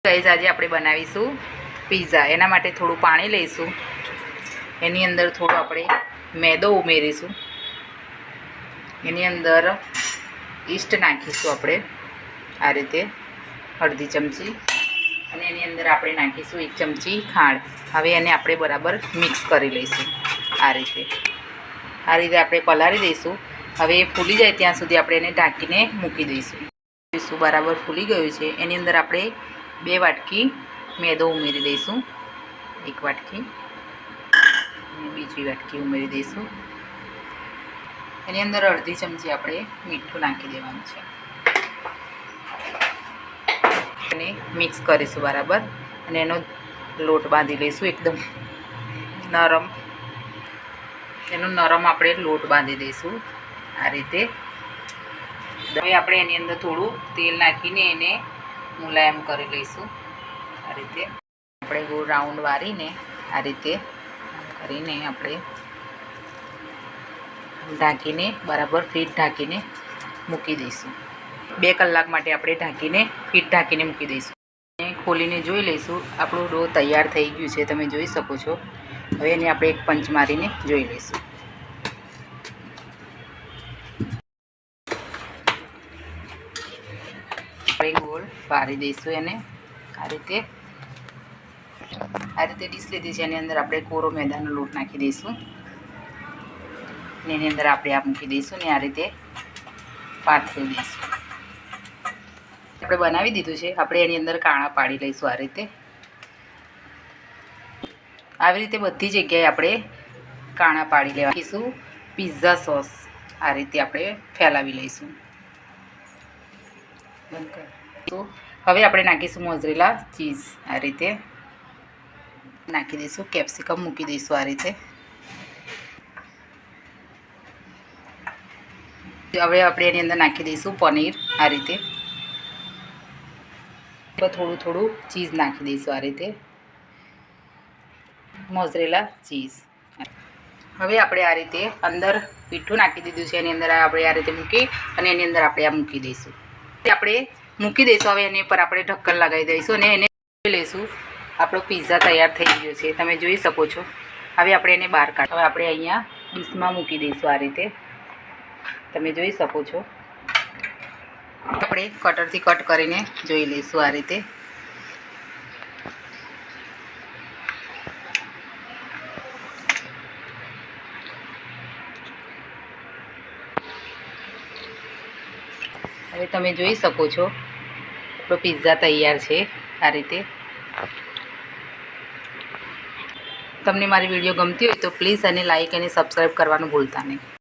Guys આજે આપણે બનાવીશું પિઝા। એના માટે થોડું પાણી લઈશું, એની અંદર થોડો આપણે મેદો ઉમેરીશું, એની અંદર ઈસ્ટ નાખીશું આપણે આ રીતે અડધી ચમચી, અને એની અંદર આપણે નાખીશું 1 ચમચી ખાંડ। હવે એને આપણે બરાબર મિક્સ કરી લઈશું આ રીતે આપણે પલાળી દઈશું। હવે એ ફૂલી જાય ત્યાં સુધી આપણે એને ઢાંકીને મૂકી દઈશું। બરાબર ફૂલી ગયું છે, એની અંદર આપણે 2 વાટકી મેદો ઉમેરી દઈશું, 1 વાટકી અને બીજી વાટકી ઉમેરી દઈશું। એની અંદર અડધી ચમચી આપણે મીઠું નાખી દેવાનું છે અને મિક્સ કરીશું બરાબર, અને એનો લોટ બાંધી લઈશું એકદમ નરમ। એનો નરમ આપણે લોટ બાંધી દઈશું આ રીતે। હવે આપણે એની અંદર થોડું તેલ નાખીને એને મુલાયમ કરી લઈશું આ રીતે। આપણે ગોળ રાઉન્ડ વાળીને આ રીતે કરીને આપણે ઢાંકીને બરાબર ફીટ ઢાંકીને મૂકી દઈશું। 2 કલાક માટે આપણે ફીટ ઢાંકીને મૂકી દઈશું। અને ખોલીને જોઈ લઈશું, આપણો ડો તૈયાર થઈ ગયું છે, તમે જોઈ શકો છો। હવે એને આપણે એક પંચ મારીને જોઈ લઈશું। ગોળ વારી દઈશું એને આ રીતે ડીશ લીધી છે, એની અંદર આપણે કોરો મેદાનો લોટ નાખી દઈશું, અને એની અંદર આપણે આ મૂકી દઈશું ને આ રીતે પાથરી દઈશું। આપણે બનાવી દીધું છે, આપણે એની અંદર કાણા પાડી લઈશું આ રીતે। આવી રીતે બધી જગ્યાએ આપણે કાણા પાડી લેવાશું। પિઝા સોસ આ રીતે આપણે ફેલાવી લઈશું। તો હવે આપણે નાખીશું મોઝરેલા ચીઝ આ રીતે નાખી દઈશું, કેપ્સિકમ મૂકી દઈશું આ રીતે। હવે આપણે એની અંદર નાખી દઈશું પનીર આ રીતે, થોડું ચીઝ નાખી દઈશું આ રીતે, મોઝરેલા ચીઝ। હવે આપણે આ રીતે અંદર મીઠું નાખી દીધું છે, એની અંદર આપણે આ રીતે મૂકી અને એની અંદર આપણે આ મૂકી દઈશું। આપણે મૂકી દઈશું। હવે એની પર આપણે ઢક્કન લગાવી દઈશું અને એને લઈશું। આપણો પિઝા તૈયાર થઈ ગયો છે, તમે જોઈ શકો છો। હવે આપણે એને બહાર કાઢ, હવે આપણે અહીંયા ડીશમાં મૂકી દઈશું આ રીતે, તમે જોઈ શકો છો। આપણે કટરથી કટ કરીને જોઈ લઈશું આ રીતે। હવે તમે જોઈ શકો છો આપણો પિઝા તૈયાર છે આ રીતે। તમને મારી વિડીયો ગમતી હોય તો પ્લીઝ અને લાઈક અને સબસ્ક્રાઈબ કરવાનું ભૂલતા નહીં।